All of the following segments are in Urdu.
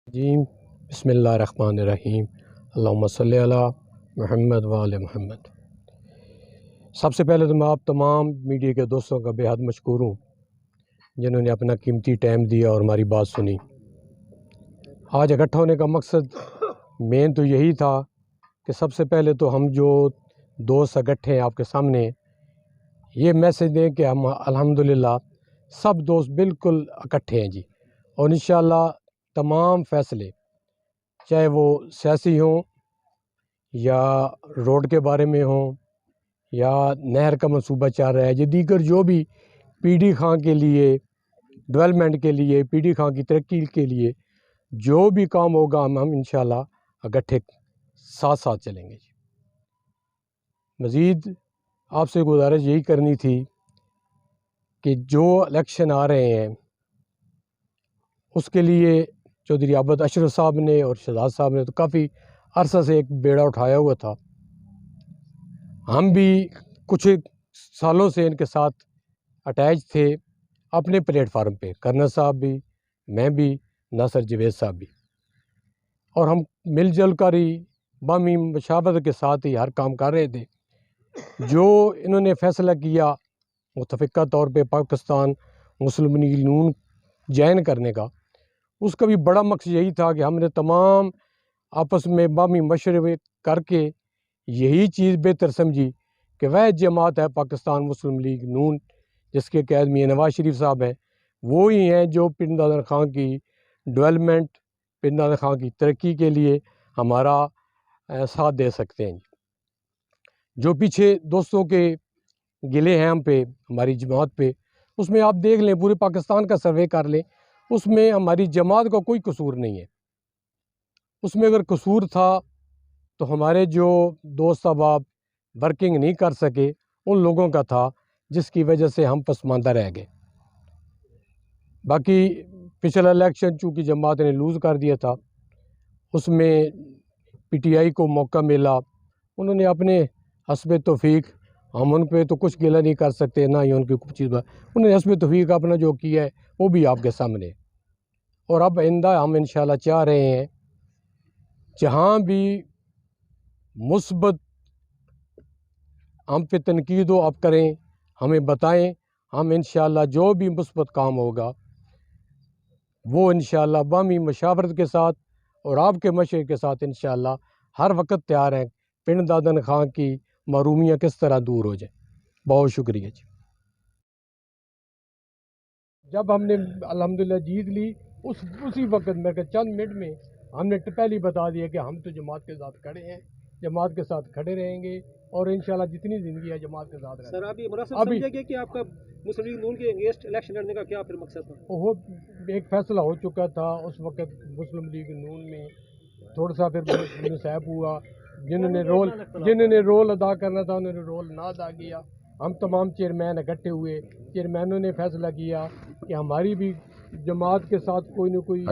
جی بسم اللہ الرحمن الرحیم اللہم صلی علی محمد وآل محمد۔ سب سے پہلے تو میں آپ تمام میڈیا کے دوستوں کا بے حد مشکور ہوں جنہوں نے اپنا قیمتی ٹائم دیا اور ہماری بات سنی۔ آج اکٹھا ہونے کا مقصد مین تو یہی تھا کہ سب سے پہلے تو ہم جو دوست اکٹھے ہیں آپ کے سامنے یہ میسج دیں کہ ہم الحمدللہ سب دوست بالکل اکٹھے ہیں جی، اور انشاءاللہ تمام فیصلے چاہے وہ سیاسی ہوں یا روڈ کے بارے میں ہوں یا نہر کا منصوبہ چل رہا ہے یا دیگر جو بھی پی ڈی خان کے لیے ڈیولپمنٹ کے لیے پی ڈی خان کی ترقی کے لیے جو بھی کام ہوگا ہم انشاءاللہ اکٹھے ساتھ ساتھ چلیں گے۔ مزید آپ سے گزارش یہی کرنی تھی کہ جو الیکشن آ رہے ہیں اس کے لیے چودھری عابد اشرف صاحب نے اور شہزاد صاحب نے تو کافی عرصہ سے ایک بیڑا اٹھایا ہوا تھا۔ ہم بھی کچھ سالوں سے ان کے ساتھ اٹیچ تھے اپنے پلیٹ فارم پہ، کرنل صاحب بھی، میں بھی، ناصر جوید صاحب بھی، اور ہم مل جل کر ہی باہمی مشاورت کے ساتھ ہی ہر کام کر رہے تھے۔ جو انہوں نے فیصلہ کیا متفقہ طور پہ پاکستان مسلم لیگ نون جوائن کرنے کا، اس کا بھی بڑا مقصد یہی تھا کہ ہم نے تمام آپس میں باہمی مشورے کر کے یہی چیز بہتر سمجھی کہ وہ جماعت ہے پاکستان مسلم لیگ نون جس کے قائد میاں نواز شریف صاحب ہیں، وہی ہیں جو پن نادر خان کی ڈیولپمنٹ، پن نادر خان کی ترقی کے لیے ہمارا ساتھ دے سکتے ہیں۔ جو پیچھے دوستوں کے گلے ہیں ہم پہ، ہماری جماعت پہ، اس میں آپ دیکھ لیں، پورے پاکستان کا سروے کر لیں، اس میں ہماری جماعت کا کوئی قصور نہیں ہے۔ اس میں اگر قصور تھا تو ہمارے جو دوست احباب ورکنگ نہیں کر سکے ان لوگوں کا تھا، جس کی وجہ سے ہم پسماندہ رہ گئے۔ باقی پچھلا الیکشن چونکہ جماعت نے لوز کر دیا تھا، اس میں پی ٹی آئی کو موقع ملا، انہوں نے اپنے حسب توفیق، ہم ان پہ تو کچھ گلہ نہیں کر سکتے نہ ہی ان کی کچھ چیز، انہوں نے حسب توفیق اپنا جو کیا ہے وہ بھی آپ کے سامنے۔ اور اب آئندہ ہم انشاءاللہ چاہ رہے ہیں جہاں بھی مثبت ہم پہ تنقید و آپ کریں، ہمیں بتائیں، ہم انشاءاللہ جو بھی مثبت کام ہوگا وہ انشاءاللہ باہمی مشاورت کے ساتھ اور آپ کے مشورے کے ساتھ انشاءاللہ ہر وقت تیار ہیں پن دادن خان کی محرومیاں کس طرح دور ہو جائیں۔ بہت شکریہ جی۔ جب ہم نے الحمدللہ جیت لی اسی وقت میں کہ چند منٹ میں ہم نے پہلے بتا دیا کہ ہم تو جماعت کے ساتھ کھڑے ہیں، جماعت کے ساتھ کھڑے رہیں گے اور انشاءاللہ جتنی زندگی ہے جماعت کے ساتھ رہیں گے۔ سر آپ یہ مناسب سمجھے گے کہ آپ کا مسلم لیگ نون کے اگینسٹ الیکشن لڑنے کا کیا پھر مقصد تھا؟ وہ ایک فیصلہ ہو چکا تھا اس وقت مسلم لیگ نون میں، تھوڑا سا پھر منصب ہوا، جنہوں نے رول ادا کرنا تھا انہوں نے رول نہ ادا کیا۔ ہم تمام چیئرمین اکٹھے ہوئے، چیئرمینوں نے فیصلہ کیا کہ ہماری بھی جماعت کے ساتھ کوئی نہ کوئی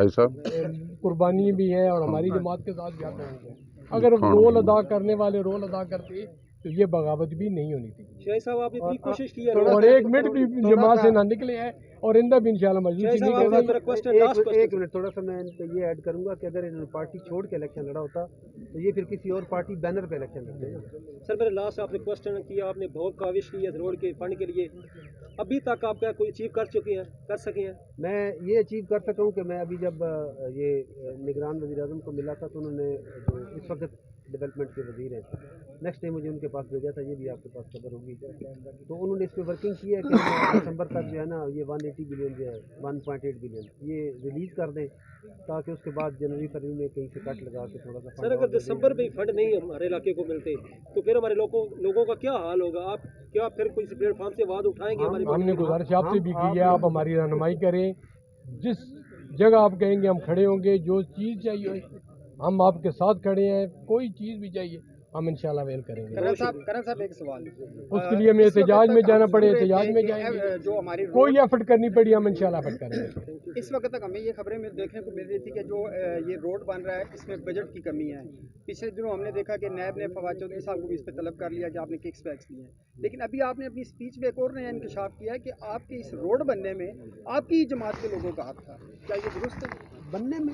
قربانی بھی ہے اور ہماری جماعت کے ساتھ بھی آپ ہوگا۔ اگر رول ادا کرنے والے رول ادا کرتے تو یہ بغاوت بھی نہیں ہونی تھی۔ شاہی صاحب آپ نے اتنی کوشش کی ہے اور ایک منٹ بھی جماعت سے نہ نکلے ہیں اور اندہ بھی انشاءاللہ مجلوسی نہیں کریں گے۔ ایک منٹ تھوڑا سا میں یہ ایڈ کروں گا کہ اگر انہوں نے پارٹی چھوڑ کے الیکشن لڑا ہوتا تو یہ پھر کسی اور پارٹی بینر پہ الیکشن لڑتے ہیں۔ سر میرے لاسٹ آپ نے کوشچن کیا، آپ نے بہت کاوش کی ہے اس روڈ کے فنڈ کے لیے، ابھی تک آپ کا کوئی اچیو کر سکے ہیں؟ میں یہ اچیو کر سکا ہوں کہ میں ابھی جب یہ نگران وزیر اعظم کو ملا تھا تو انہوں نے جو اس وقت ڈیولپمنٹ کے وزیر ہیں، نیکسٹ ٹائم مجھے ان کے پاس بھیجا تھا، یہ بھی آپ کے پاس خبر ہوگی، تو انہوں نے اس پہ ورکنگ کی ہے کہ دسمبر تک جو ہے نا یہ 180 بلین جو ہے 1.8 بلین یہ ریلیز کر دیں تاکہ اس کے بعد جنوری فروری میں کہیں سے کٹ لگا کے تھوڑا سا سر اگر دسمبر میں فنڈ نہیں ہمارے علاقے کو ملتے تو پھر ہمارے لوگوں کا کیا حال ہوگا؟ آپ کیا پھر کوئی پلیٹ فارم سے آواز اٹھائیں گے؟ ہم نے گزارش آپ سے بھی کی ہے، آپ ہماری رہنمائی کریں، جس جگہ آپ کہیں گے ہم کھڑے ہوں گے، جو چیز چاہیے ہم آپ کے ساتھ کھڑے ہیں، کوئی چیز بھی چاہیے ہم انشاءاللہ ویل کریں گے۔ کرن صاحب ایک سوال، اس کے لیے ہمیں احتجاج میں جانا پڑے احتجاج میں جائیں گے، جو ہماری کوئی ایفرٹ کرنی پڑی ہم انشاءاللہ ایفرٹ کریں گے۔ اس وقت تک ہمیں یہ خبریں دیکھنے کو مل رہی تھی کہ جو یہ روڈ بن رہا ہے اس میں بجٹ کی کمی ہے۔ پچھلے دنوں ہم نے دیکھا کہ نیب نے فواد چودھری صاحب کو بھی اس پہ طلب کر لیا کہ آپ نے ککس بیکس لیے ہیں، لیکن ابھی آپ نے اپنی اسپیچ میں ایک اور نیا انکشاف کیا ہے کہ آپ کے اس روڈ بننے میں آپ کی جماعت کے لوگوں کا حق تھا، کیا یہ درست ہے؟ بننے میں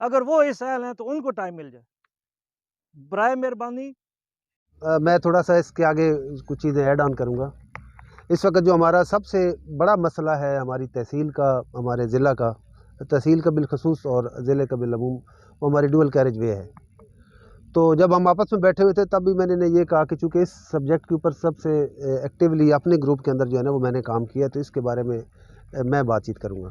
اگر وہ اس اہل ہیں تو ان کو ٹائم مل جائے برائے مہربانی. میں تھوڑا سا اس کے آگے کچھ چیزیں ایڈ آن کروں گا. اس وقت جو ہمارا سب سے بڑا مسئلہ ہے ہماری تحصیل کا، ہمارے ضلع کا، تحصیل کا بالخصوص اور ضلع کا بالعموم، وہ ہماری ڈوئل کیریج وے ہے. تو جب ہم آپس میں بیٹھے ہوئے تھے تب بھی میں نے یہ کہا کہ چونکہ اس سبجیکٹ کے اوپر سب سے ایکٹیولی اپنے گروپ کے اندر جو ہے نا وہ میں نے کام کیا، تو اس کے بارے میں بات چیت کروں گا.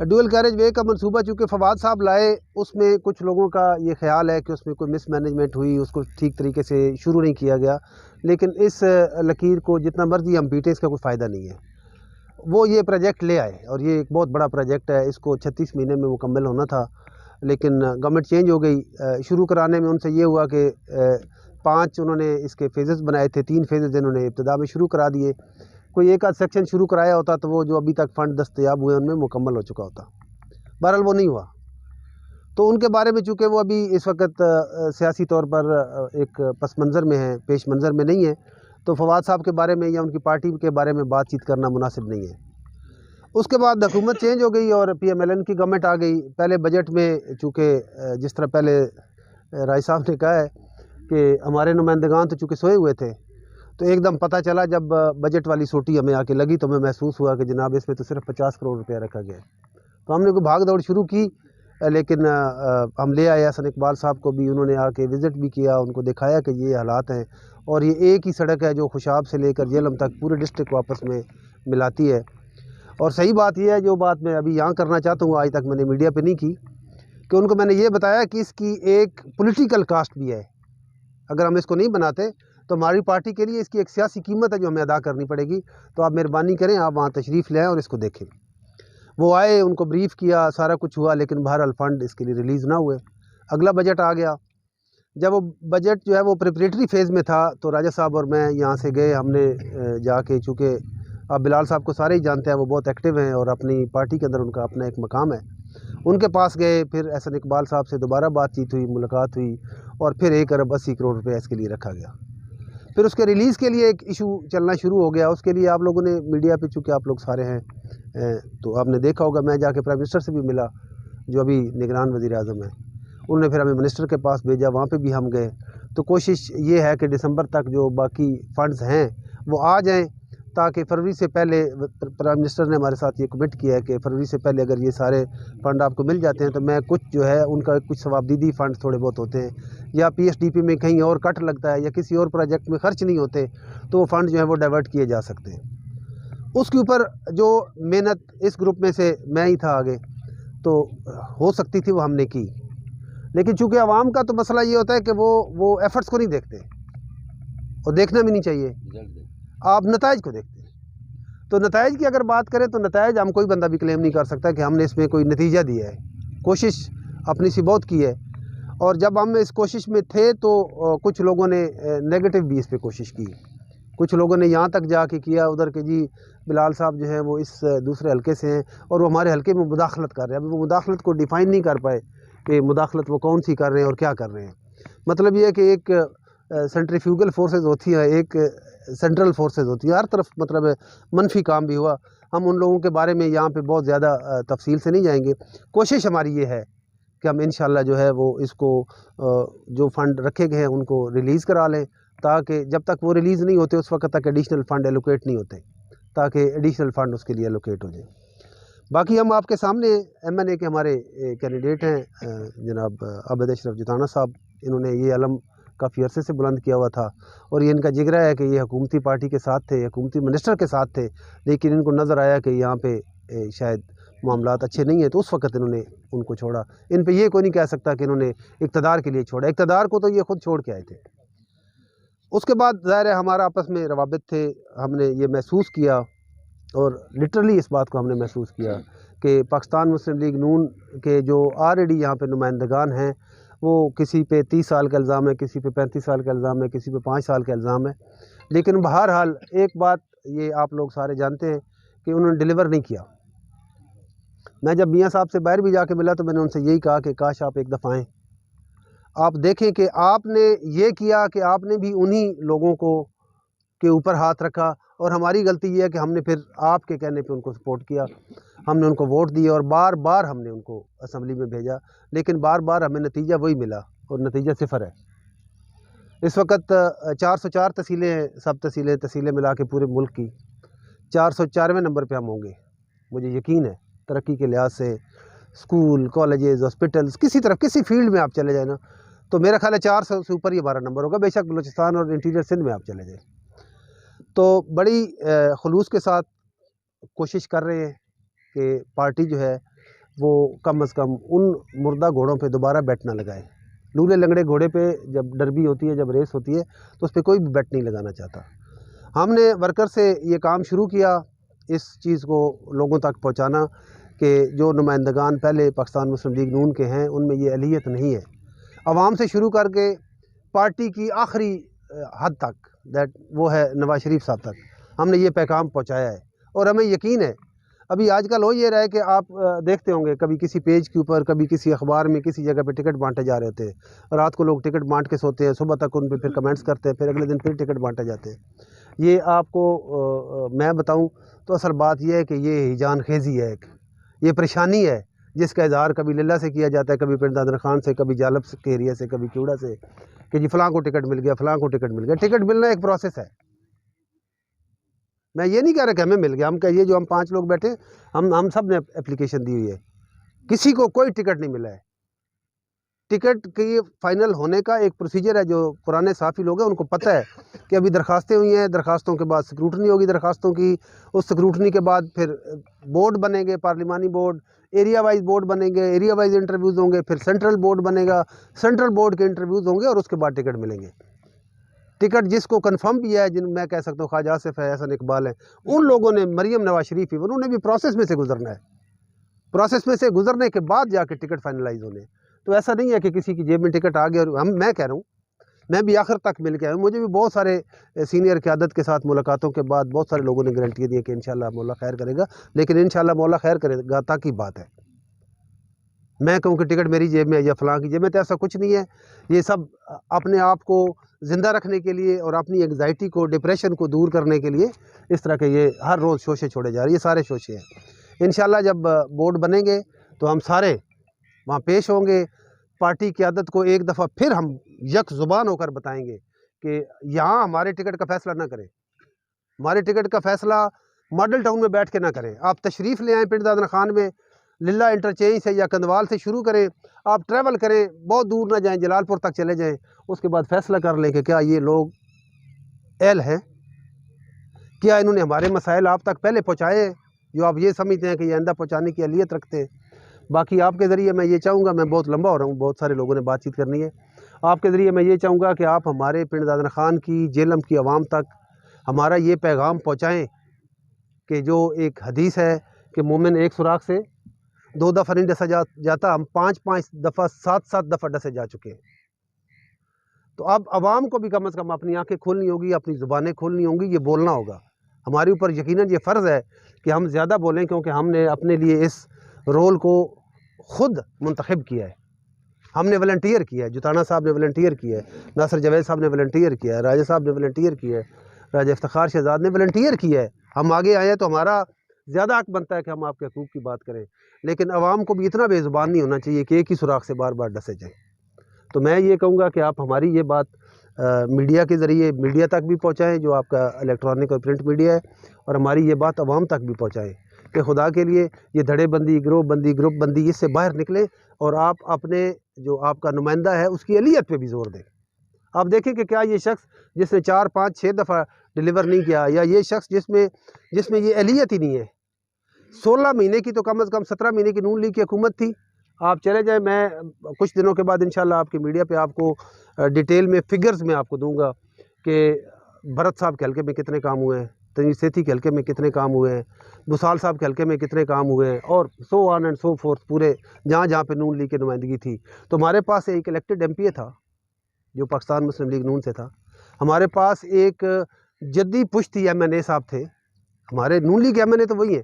ڈوئل کیریج وے کا منصوبہ چونکہ فواد صاحب لائے، اس میں کچھ لوگوں کا یہ خیال ہے کہ اس میں کوئی مس مینجمنٹ ہوئی، اس کو ٹھیک طریقے سے شروع نہیں کیا گیا. لیکن اس لکیر کو جتنا مرضی ہم پیٹیں اس کا کوئی فائدہ نہیں ہے. وہ یہ پروجیکٹ لے آئے اور یہ ایک بہت بڑا پروجیکٹ ہے، اس کو 36 مہینے میں مکمل ہونا تھا، لیکن گورنمنٹ چینج ہو گئی. شروع کرانے میں ان سے یہ ہوا کہ 5 انہوں نے اس کے فیزز بنائے تھے، 3 فیزز انہوں نے ابتدا میں شروع کرا دیے. کوئی ایک آدھ سیکشن شروع کرایا ہوتا تو وہ جو ابھی تک فنڈ دستیاب ہوئے ان میں مکمل ہو چکا ہوتا. بہرحال وہ نہیں ہوا. تو ان کے بارے میں چونکہ وہ ابھی اس وقت سیاسی طور پر ایک پس منظر میں ہیں، پیش منظر میں نہیں ہے، تو فواد صاحب کے بارے میں یا ان کی پارٹی کے بارے میں بات چیت کرنا مناسب نہیں ہے. اس کے بعد حکومت چینج ہو گئی اور پی ایم ایل این کی گورنمنٹ آ گئی. پہلے بجٹ میں چونکہ جس طرح پہلے رائے صاحب نے کہا ہے کہ ہمارے نمائندگان تو چونکہ سوئے ہوئے تھے، تو ایک دم پتہ چلا جب بجٹ والی سوٹی ہمیں آ کے لگی تو ہمیں محسوس ہوا کہ جناب اس میں تو صرف 50 کروڑ روپیہ رکھا گیا ہے. تو ہم نے کوئی بھاگ دوڑ شروع کی، لیکن ہم لے آئے حسن اقبال صاحب کو بھی، انہوں نے آ کے وزٹ بھی کیا، ان کو دکھایا کہ یہ حالات ہیں اور یہ ایک ہی سڑک ہے جو خوشاب سے لے کر جہلم تک پورے ڈسٹرکٹ کو آپس میں ملاتی ہے. اور صحیح بات یہ ہے، جو بات میں ابھی یہاں کرنا چاہتا ہوں، آج تک میں نے میڈیا پہ نہیں کی، کہ ان کو میں نے یہ بتایا کہ اس کی ایک پولیٹیکل کاسٹ بھی ہے. اگر ہم اس کو نہیں بناتے تو ہماری پارٹی کے لیے اس کی ایک سیاسی قیمت ہے جو ہمیں ادا کرنی پڑے گی. تو آپ مہربانی کریں، آپ وہاں تشریف لے آئیں اور اس کو دیکھیں. وہ آئے، ان کو بریف کیا، سارا کچھ ہوا، لیکن بہرحال فنڈ اس کے لیے ریلیز نہ ہوئے. اگلا بجٹ آ گیا. جب وہ بجٹ جو ہے وہ پریپریٹری فیز میں تھا تو راجہ صاحب اور میں یہاں سے گئے. ہم نے جا کے، چونکہ آپ بلال صاحب کو سارے ہی جانتے ہیں، وہ بہت ایکٹیو ہیں اور اپنی پارٹی کے اندر ان کا اپنا ایک مقام ہے، ان کے پاس گئے. پھر حسن اقبال صاحب سے دوبارہ بات چیت ہوئی، ملاقات ہوئی، اور پھر 1 ارب 80 کروڑ روپے اس کے لیے رکھا گیا. پھر اس کے ریلیز کے لیے ایک ایشو چلنا شروع ہو گیا. اس کے لیے آپ لوگوں نے میڈیا پہ، چونکہ آپ لوگ سارے ہیں تو آپ نے دیکھا ہوگا، میں جا کے پرائم منسٹر سے بھی ملا جو ابھی نگران وزیر اعظم ہیں. انہوں نے پھر ہمیں منسٹر کے پاس بھیجا، وہاں پہ بھی ہم گئے. تو کوشش یہ ہے کہ دسمبر تک جو باقی فنڈز ہیں وہ آ جائیں، تاکہ فروری سے پہلے، پرائم منسٹر نے ہمارے ساتھ یہ کمٹ کیا ہے کہ فروری سے پہلے اگر یہ سارے فنڈ آپ کو مل جاتے ہیں تو میں کچھ جو ہے ان کا کچھ ثوابدیدی فنڈ تھوڑے بہت ہوتے ہیں، یا پی ایس ڈی پی میں کہیں اور کٹ لگتا ہے، یا کسی اور پروجیکٹ میں خرچ نہیں ہوتے، تو وہ فنڈ جو ہے وہ ڈائیورٹ کیے جا سکتے ہیں. اس کے اوپر جو محنت اس گروپ میں سے میں ہی تھا آگے، تو ہو سکتی تھی وہ ہم نے کی. لیکن چونکہ عوام کا تو مسئلہ یہ ہوتا ہے کہ وہ ایفرٹس کو نہیں دیکھتے، اور دیکھنا بھی نہیں چاہیے، آپ نتائج کو دیکھتے ہیں. تو نتائج کی اگر بات کریں تو نتائج ہم کوئی بندہ بھی کلیم نہیں کر سکتا کہ ہم نے اس میں کوئی نتیجہ دیا ہے. کوشش اپنی سی بہت کی ہے، اور جب ہم اس کوشش میں تھے تو کچھ لوگوں نے نیگیٹو بھی اس پہ کوشش کی. کچھ لوگوں نے یہاں تک جا کے کیا ادھر کہ جی بلال صاحب جو ہیں وہ اس دوسرے حلقے سے ہیں اور وہ ہمارے حلقے میں مداخلت کر رہے ہیں. ابھی وہ مداخلت کو ڈیفائن نہیں کر پائے کہ مداخلت وہ کون سی کر رہے ہیں اور کیا کر رہے ہیں. مطلب یہ ہے کہ ایک سینٹریفیوگل فورسز ہوتی ہیں، ایک سینٹرل فورسز ہوتی ہیں، ہر طرف مطلب منفی کام بھی ہوا. ہم ان لوگوں کے بارے میں یہاں پہ بہت زیادہ تفصیل سے نہیں جائیں گے. کوشش ہماری یہ ہے کہ ہم انشاءاللہ جو ہے وہ اس کو جو فنڈ رکھے گئے ہیں ان کو ریلیز کرا لیں، تاکہ جب تک وہ ریلیز نہیں ہوتے اس وقت تک ایڈیشنل فنڈ ایلوکیٹ نہیں ہوتے، تاکہ ایڈیشنل فنڈ اس کے لیے ایلوکیٹ ہو جائے. باقی ہم آپ کے سامنے ایم این اے کے ہمارے کینڈیڈیٹ ہیں جناب عابد اشرف جتانا صاحب. انہوں نے یہ علم کافی عرصے سے بلند کیا ہوا تھا، اور یہ ان کا جگرہ ہے کہ یہ حکومتی پارٹی کے ساتھ تھے، حکومتی منسٹر کے ساتھ تھے، لیکن ان کو نظر آیا کہ یہاں پہ شاید معاملات اچھے نہیں ہیں، تو اس وقت انہوں نے ان کو چھوڑا. ان پہ یہ کوئی نہیں کہہ سکتا کہ انہوں نے اقتدار کے لیے چھوڑا، اقتدار کو تو یہ خود چھوڑ کے آئے تھے. اس کے بعد ظاہر ہے ہمارا آپس میں روابط تھے. ہم نے یہ محسوس کیا، اور لٹرلی اس بات کو ہم نے محسوس کیا کہ پاکستان مسلم لیگ نون کے جو آلریڈی یہاں پہ نمائندگان ہیں، وہ کسی پہ 30 سال کا الزام ہے، کسی پہ 35 سال کا الزام ہے، کسی پہ 5 سال کا الزام ہے. لیکن بہرحال ایک بات یہ آپ لوگ سارے جانتے ہیں کہ انہوں نے ڈیلیور نہیں کیا. میں جب میاں صاحب سے باہر بھی جا کے ملا تو میں نے ان سے یہی کہا کہ کاش آپ ایک دفعہ آئیں، آپ دیکھیں کہ آپ نے یہ کیا کہ آپ نے بھی انہی لوگوں کو کے اوپر ہاتھ رکھا، اور ہماری غلطی یہ ہے کہ ہم نے پھر آپ کے کہنے پہ ان کو سپورٹ کیا، ہم نے ان کو ووٹ دیے اور بار بار ہم نے ان کو اسمبلی میں بھیجا، لیکن بار بار ہمیں نتیجہ وہی ملا اور نتیجہ صفر ہے۔ اس وقت 404 تحصیلیں ہیں، سب تحصیلیں ملا کے پورے ملک کی 404ویں نمبر پہ ہم ہوں گے، مجھے یقین ہے۔ ترقی کے لحاظ سے اسکول، کالجز، ہاسپٹلس، کسی طرف کسی فیلڈ میں آپ چلے جائیں نا تو میرا خیال ہے 400 سے اوپر ہی ہمارا نمبر ہوگا، بے شک بلوچستان اور انٹیریئر سندھ میں آپ چلے جائیں۔ تو بڑی خلوص کے ساتھ کوشش کر رہے ہیں کہ پارٹی جو ہے وہ کم از کم ان مردہ گھوڑوں پہ دوبارہ بیٹ نہ لگائے۔ لولے لنگڑے گھوڑے پہ جب ڈربی ہوتی ہے، جب ریس ہوتی ہے تو اس پہ کوئی بھی بیٹ نہیں لگانا چاہتا۔ ہم نے ورکر سے یہ کام شروع کیا، اس چیز کو لوگوں تک پہنچانا کہ جو نمائندگان پہلے پاکستان مسلم لیگ نون کے ہیں ان میں یہ اہلیت نہیں ہے، عوام سے شروع کر کے پارٹی کی آخری حد تک، وہ ہے نواز شریف صاحب تک، ہم نے یہ پیغام پہنچایا ہے۔ اور ہمیں یقین ہے، ابھی آج کل ہو یہ رہا ہے کہ آپ دیکھتے ہوں گے کبھی کسی پیج کے اوپر، کبھی کسی اخبار میں کسی جگہ پہ ٹکٹ بانٹے جا رہے ہوتے ہیں، رات کو لوگ ٹکٹ بانٹ کے سوتے ہیں، صبح تک ان پہ پھر کمنٹس کرتے ہیں، پھر اگلے دن پھر ٹکٹ بانٹے جاتے ہیں۔ یہ آپ کو میں بتاؤں تو اصل بات یہ ہے کہ یہ ہیجان خیزی ہے، ایک یہ پریشانی ہے جس کا اظہار کبھی للہ سے کیا جاتا ہے، کبھی پنڈ دادر خان سے، کبھی جالب کے ایریا سے، کبھی کیوڑا سے، کہ جی فلاں کو ٹکٹ مل گیا، فلاں کو ٹکٹ مل گیا۔ ٹکٹ ملنا ایک پروسیس ہے، میں یہ نہیں کہہ رہا کہ ہمیں مل گیا، ہم کہیے جو ہم 5 لوگ بیٹھے ہم سب نے اپلیکیشن دی ہوئی ہے، کسی کو کوئی ٹکٹ نہیں ملا ہے۔ ٹکٹ کی فائنل ہونے کا ایک پروسیجر ہے، جو پرانے صحافی لوگ ہیں ان کو پتہ ہے کہ ابھی درخواستیں ہوئی ہیں، درخواستوں کے بعد سکروٹنی ہوگی درخواستوں کی، اس سکروٹنی کے بعد پھر بورڈ بنے گے، پارلیمانی بورڈ، ایریا وائز بورڈ بنیں گے، ایریا وائز انٹرویوز ہوں گے، پھر سینٹرل بورڈ بنے گا، سینٹرل بورڈ کے انٹرویوز ہوں گے اور اس کے بعد ٹکٹ ملیں گے۔ ٹکٹ جس کو کنفرم بھی ہے، جن میں کہہ سکتا ہوں خواجہ آصف ہے، احسن اقبال ہے، ان لوگوں نے، مریم نواز شریف ہی، انہوں نے بھی پروسیس میں سے گزرنا ہے، پروسیس میں سے گزرنے کے بعد جا کے ٹکٹ فائنلائز ہونے۔ تو ایسا نہیں ہے کہ کسی کی جیب میں ٹکٹ آ گیا، اور میں کہہ رہا ہوں، میں بھی آخر تک مل کے آیا ہوں، مجھے بھی بہت سارے سینئر قیادت کے ساتھ ملاقاتوں کے بعد بہت سارے لوگوں نے گارنٹی دی کہ انشاءاللہ مولا خیر کرے گا، لیکن انشاءاللہ مولا خیر کرے گا تک کی بات ہے۔ میں کہوں کہ ٹکٹ میری جیب میں ہے یا فلاں کی جیب میں، تو ایسا کچھ نہیں ہے۔ یہ سب اپنے آپ کو زندہ رکھنے کے لیے اور اپنی انگزائٹی کو، ڈپریشن کو دور کرنے کے لیے اس طرح کے یہ ہر روز شوشے چھوڑے جا رہے ہیں، یہ سارے شوشے ہیں۔ انشاءاللہ جب بورڈ بنیں گے تو ہم سارے وہاں پیش ہوں گے، پارٹی قیادت کو ایک دفعہ پھر ہم یک زبان ہو کر بتائیں گے کہ یہاں ہمارے ٹکٹ کا فیصلہ نہ کریں، ہمارے ٹکٹ کا فیصلہ ماڈل ٹاؤن میں بیٹھ کے نہ کریں، آپ تشریف لے آئیں پنڈ دادر خان میں، للہ انٹرچینج سے یا کندوال سے شروع کریں، آپ ٹریول کریں، بہت دور نہ جائیں، جلال پور تک چلے جائیں، اس کے بعد فیصلہ کر لیں کہ کیا یہ لوگ اہل ہیں، کیا انہوں نے ہمارے مسائل آپ تک پہلے پہنچائے ہیں جو آپ یہ سمجھتے ہیں کہ یہ آئندہ پہنچانے کی اہلیت رکھتے ہیں۔ باقی آپ کے ذریعے میں یہ چاہوں گا، میں بہت لمبا ہو رہا ہوں، بہت سارے لوگوں نے بات چیت کرنی ہے، آپ کے ذریعے میں یہ چاہوں گا کہ آپ ہمارے پنڈ دادر خان کی، جیلم کی عوام تک ہمارا یہ پیغام پہنچائیں کہ جو ایک حدیث ہے کہ مومن ایک سوراخ سے 2 دفعہ نہیں ڈسا جاتا، ہم 5 دفعہ 7 دفعہ ڈسے جا چکے ہیں۔ تو اب عوام کو بھی کم از کم اپنی آنکھیں کھولنی ہوگی، اپنی زبانیں کھولنی ہوں گی، یہ بولنا ہوگا۔ ہمارے اوپر یقیناً یہ فرض ہے کہ ہم زیادہ بولیں، کیونکہ ہم نے اپنے لیے اس رول کو خود منتخب کیا ہے، ہم نے والنٹیئر کیا ہے، جتانا صاحب نے والنٹیئر کیا ہے، ناصر جاوید صاحب نے والنٹیئر کیا ہے، راجہ صاحب نے والنٹیئر کیا ہے، راجہ افتخار شہزاد نے والنٹیئر کیا ہے۔ ہم آگے آئے ہیں تو ہمارا زیادہ حق بنتا ہے کہ ہم آپ کے حقوق کی بات کریں، لیکن عوام کو بھی اتنا بے زبان نہیں ہونا چاہیے کہ ایک ہی سوراخ سے بار بار ڈسے جائیں۔ تو میں یہ کہوں گا کہ آپ ہماری یہ بات میڈیا کے ذریعے میڈیا تک بھی پہنچائیں، جو آپ کا الیکٹرانک اور پرنٹ میڈیا ہے، اور ہماری یہ بات عوام تک بھی پہنچائیں کہ خدا کے لیے یہ دھڑے بندی، گروہ بندی، گروپ بندی، اس سے باہر نکلیں اور آپ اپنے جو آپ کا نمائندہ ہے اس کی اہلیت پہ بھی زور دیں۔ آپ دیکھیں کہ کیا یہ شخص جس نے 4 5 6 دفعہ ڈیلیور نہیں کیا، یا یہ شخص جس میں یہ اہلیت ہی نہیں ہے، 16 مہینے کی تو کم از کم 17 مہینے کی نون لیگ کی حکومت تھی۔ آپ چلے جائیں، میں کچھ دنوں کے بعد انشاءاللہ آپ کی میڈیا پہ آپ کو ڈیٹیل میں فگرز میں آپ کو دوں گا کہ بھرت صاحب کے حلقے میں کتنے کام ہوئے ہیں، تنویر سیٹھی کے حلقے میں کتنے کام ہوئے ہیں، بسال صاحب کے حلقے میں کتنے کام ہوئے ہیں، اور سو آن اینڈ سو فورتھ، پورے جہاں جہاں پہ نون لیگ کی نمائندگی تھی۔ تو ہمارے پاس ایک الیکٹڈ ایم پی اے تھا جو پاکستان مسلم لیگ نون سے تھا، ہمارے پاس ایک جدی پشتی ایم این اے صاحب تھے، ہمارے نون لیگ ایم این اے تو وہی ہیں۔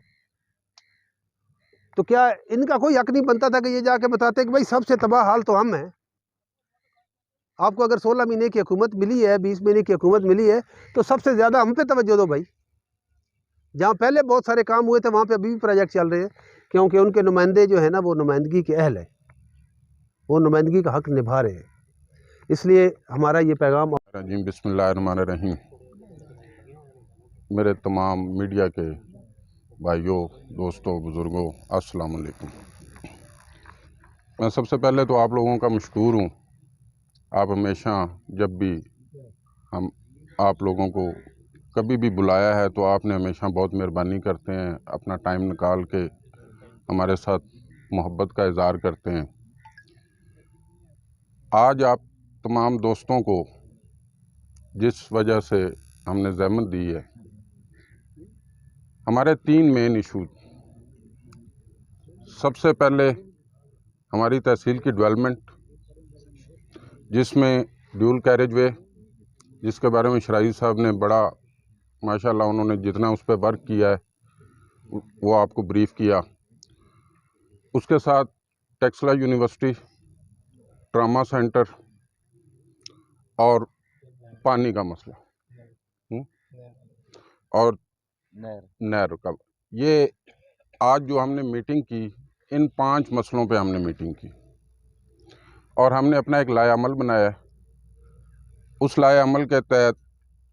تو کیا ان کا کوئی حق نہیں بنتا تھا کہ یہ جا کے بتاتے کہ بھائی سب سے تباہ حال تو ہم ہیں؟ آپ کو اگر 16 مہینے کی حکومت ملی ہے، 20 مہینے کی حکومت ملی ہے، تو سب سے زیادہ ہم پہ توجہ دو بھائی. جہاں پہلے بہت سارے کام ہوئے تھے وہاں پہ ابھی بھی پروجیکٹ چل رہے ہیں، کیونکہ ان کے نمائندے جو ہیں نا وہ نمائندگی کے اہل ہیں، وہ نمائندگی کا حق نبھا رہے ہیں. اس لیے ہمارا یہ پیغام. بسم اللہ الرحمن الرحیم. میرے تمام میڈیا کے بھائیوں، دوستوں، بزرگوں، السلام علیکم. میں سب سے پہلے تو آپ لوگوں کا مشکور ہوں. آپ ہمیشہ جب بھی ہم آپ لوگوں کو کبھی بھی بلایا ہے تو آپ نے ہمیشہ بہت مہربانی کرتے ہیں، اپنا ٹائم نکال کے ہمارے ساتھ محبت کا اظہار کرتے ہیں. آج آپ تمام دوستوں کو جس وجہ سے ہم نے زحمت دی ہے، ہمارے 3 مین ایشو. سب سے پہلے ہماری تحصیل کی ڈیولپمنٹ، جس میں ڈیول کیریج وے، جس کے بارے میں شرائع صاحب نے بڑا ماشاءاللہ انہوں نے جتنا اس پہ ورک کیا ہے وہ آپ کو بریف کیا. اس کے ساتھ ٹیکسلا یونیورسٹی، ٹراما سینٹر اور پانی کا مسئلہ اور نہر کا. یہ آج جو ہم نے میٹنگ کی، ان 5 مسئلوں پہ ہم نے میٹنگ کی اور ہم نے اپنا ایک لائحہ عمل بنایا ہے. اس لائحہ عمل کے تحت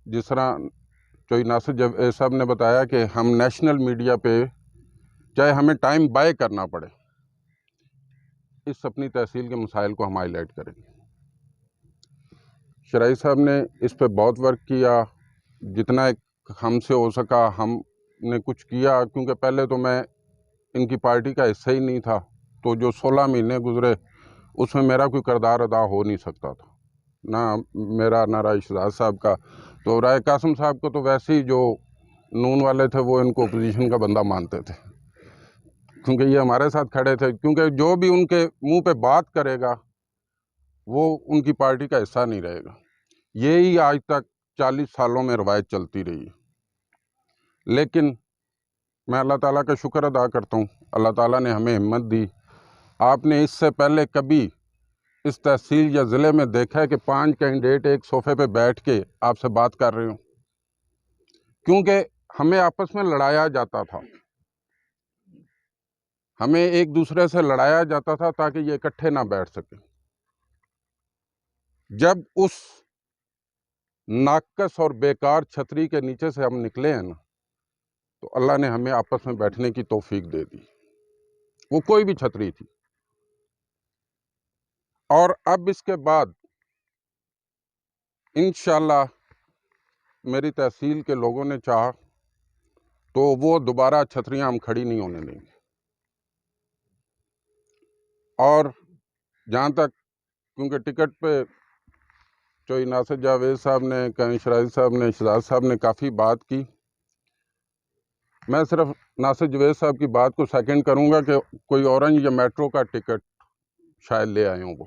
جس طرح چوئی ناصر جاوید صاحب نے بتایا کہ ہم نیشنل میڈیا پہ چاہے ہمیں ٹائم بائے کرنا پڑے، اس اپنی تحصیل کے مسائل کو ہم ہائی لائٹ کریں گے. شرائع صاحب نے اس پہ بہت ورک کیا، جتنا ہم سے ہو سکا ہم نے کچھ کیا، کیونکہ پہلے تو میں ان کی پارٹی کا حصہ ہی نہیں تھا، تو جو 16 مہینے گزرے اس میں میرا کوئی کردار ادا ہو نہیں سکتا تھا، نہ میرا نہ رائے شہزاد صاحب کا. تو رائے قاسم صاحب کو تو ویسے ہی جو نون والے تھے وہ ان کو اپوزیشن کا بندہ مانتے تھے، کیونکہ یہ ہمارے ساتھ کھڑے تھے. کیونکہ جو بھی ان کے منہ پہ بات کرے گا وہ ان کی پارٹی کا حصہ نہیں رہے گا. یہی آج تک 40 سالوں میں روایت چلتی رہی ہے. لیکن میں اللہ تعالیٰ کا شکر ادا کرتا ہوں، اللہ تعالیٰ نے ہمیں ہمت دی. آپ نے اس سے پہلے کبھی اس تحصیل یا ضلع میں دیکھا ہے کہ 5 کینڈیڈیٹ ایک صوفے پہ بیٹھ کے آپ سے بات کر رہے ہوں؟ کیونکہ ہمیں آپس میں لڑایا جاتا تھا، ہمیں ایک دوسرے سے لڑایا جاتا تھا تاکہ یہ اکٹھے نہ بیٹھ سکیں. جب اس ناقص اور بیکار چھتری کے نیچے سے ہم نکلے ہیں نا، تو اللہ نے ہمیں آپس میں بیٹھنے کی توفیق دے دی. وہ کوئی بھی چھتری تھی. اور اب اس کے بعد انشاءاللہ میری تحصیل کے لوگوں نے چاہا تو وہ دوبارہ چھتریاں ہم کھڑی نہیں ہونے دیں گے. اور جہاں تک کیونکہ ٹکٹ پہ چوئی ناصر جاوید صاحب نے، کہیں شرائع صاحب نے، شہزاد صاحب نے کافی بات کی. میں صرف ناصر جاوید صاحب کی بات کو سیکنڈ کروں گا کہ کوئی اورنج یا میٹرو کا ٹکٹ شاید لے آئے ہوں وہ،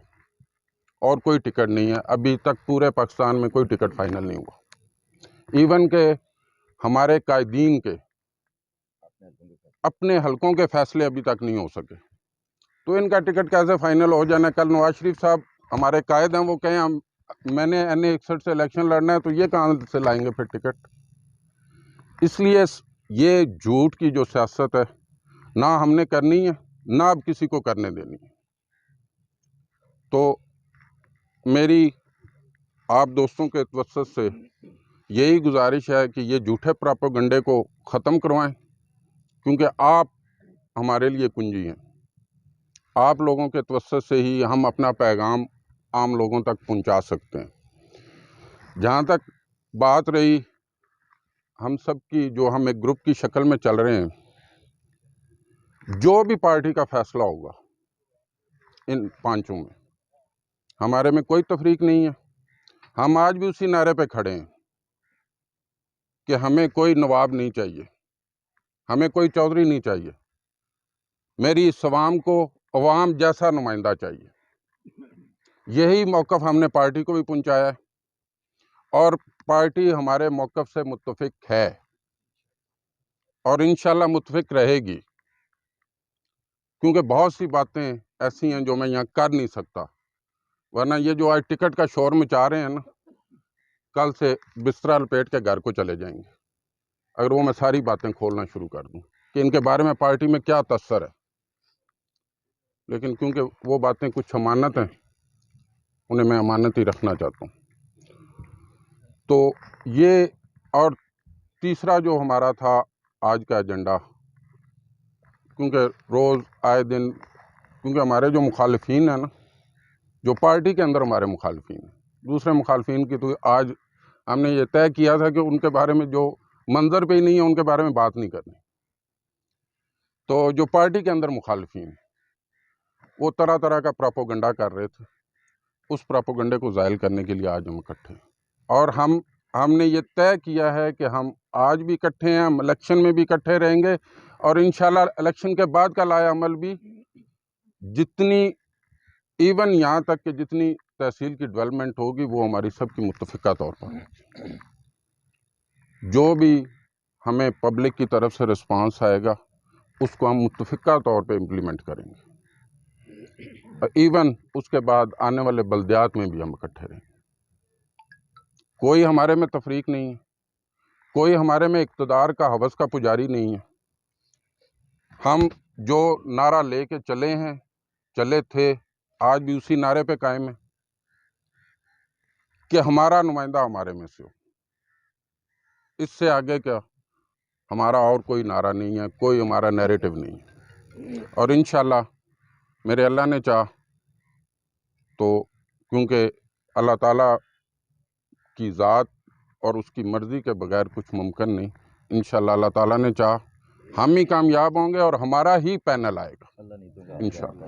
اور کوئی ٹکٹ نہیں ہے ابھی تک. پورے پاکستان میں کوئی ٹکٹ فائنل نہیں ہوا. ایون کہ ہمارے قائدین کے اپنے حلقوں کے فیصلے ابھی تک نہیں ہو سکے، تو ان کا ٹکٹ کیسے فائنل ہو جانا ہے؟ کل نواز شریف صاحب ہمارے قائد ہیں، وہ کہیں میں نے NA61 سے الیکشن لڑنا ہے، تو یہ کہاں سے لائیں گے پھر ٹکٹ؟ اس لیے یہ جھوٹ کی جو سیاست ہے نہ ہم نے کرنی ہے، نہ اب کسی کو کرنے دینی ہے. تو میری آپ دوستوں کے توسط سے یہی گزارش ہے کہ یہ جھوٹے پراپیگنڈے کو ختم کروائیں، کیونکہ آپ ہمارے لیے کنجی ہیں. آپ لوگوں کے توسط سے ہی ہم اپنا پیغام عام لوگوں تک پہنچا سکتے ہیں. جہاں تک بات رہی ہم سب کی، جو ہم ایک گروپ کی شکل میں چل رہے ہیں، جو بھی پارٹی کا فیصلہ ہوگا ان 5 میں، ہمارے میں کوئی تفریق نہیں ہے. ہم آج بھی اسی نعرے پہ کھڑے ہیں کہ ہمیں کوئی نواب نہیں چاہیے، ہمیں کوئی چودھری نہیں چاہیے. میری اس عوام کو عوام جیسا نمائندہ چاہیے. یہی موقف ہم نے پارٹی کو بھی پہنچایا ہے، اور پارٹی ہمارے موقف سے متفق ہے اور انشاءاللہ متفق رہے گی. کیونکہ بہت سی باتیں ایسی ہیں جو میں یہاں کر نہیں سکتا، ورنہ یہ جو آج ٹکٹ کا شور مچا رہے ہیں نا، کل سے بستر لپیٹ کے گھر کو چلے جائیں گے اگر وہ میں ساری باتیں کھولنا شروع کر دوں کہ ان کے بارے میں پارٹی میں کیا تاثر ہے. لیکن کیونکہ وہ باتیں کچھ امانت ہیں، انہیں میں امانت ہی رکھنا چاہتا ہوں. تو یہ، اور تیسرا جو ہمارا تھا آج کا ایجنڈا، کیونکہ روز آئے دن، کیونکہ ہمارے جو مخالفین ہیں نا، جو پارٹی کے اندر ہمارے مخالفین ہیں، دوسرے مخالفین کی تو آج ہم نے یہ طے کیا تھا کہ ان کے بارے میں جو منظر پہ ہی نہیں ہے ان کے بارے میں بات نہیں کرنی. تو جو پارٹی کے اندر مخالفین ہیں وہ طرح طرح کا پراپوگنڈا کر رہے تھے. اس پراپوگنڈے کو زائل کرنے کے لیے آج ہم اکٹھے ہیں، اور ہم نے یہ طے کیا ہے کہ ہم آج بھی اکٹھے ہیں، ہم الیکشن میں بھی اکٹھے رہیں گے، اور انشاءاللہ الیکشن کے بعد کا لائحہ عمل بھی جتنی، ایون یہاں تک کہ جتنی تحصیل کی ڈیولپمنٹ ہوگی وہ ہماری سب کی متفقہ طور پر ہے. جو بھی ہمیں پبلک کی طرف سے رسپانس آئے گا اس کو ہم متفقہ طور پہ امپلیمنٹ کریں گے. ایون اس کے بعد آنے والے بلدیات میں بھی ہم اکٹھے رہیں گے. کوئی ہمارے میں تفریق نہیں ہے، کوئی ہمارے میں اقتدار کا ہوس کا پجاری نہیں ہے. ہم جو نعرہ لے کے چلے ہیں، چلے تھے، آج بھی اسی نعرے پہ قائم ہیں کہ ہمارا نمائندہ ہمارے میں سے ہو. اس سے آگے کیا ہمارا اور کوئی نعرہ نہیں ہے، کوئی ہمارا نیریٹو نہیں ہے. اور انشاءاللہ میرے اللہ نے چاہ تو، کیونکہ اللہ تعالیٰ کی ذات اور اس کی مرضی کے بغیر کچھ ممکن نہیں، انشاءاللہ اللہ تعالیٰ نے چاہ ہم ہی کامیاب ہوں گے اور ہمارا ہی پینل آئے گا انشاءاللہ.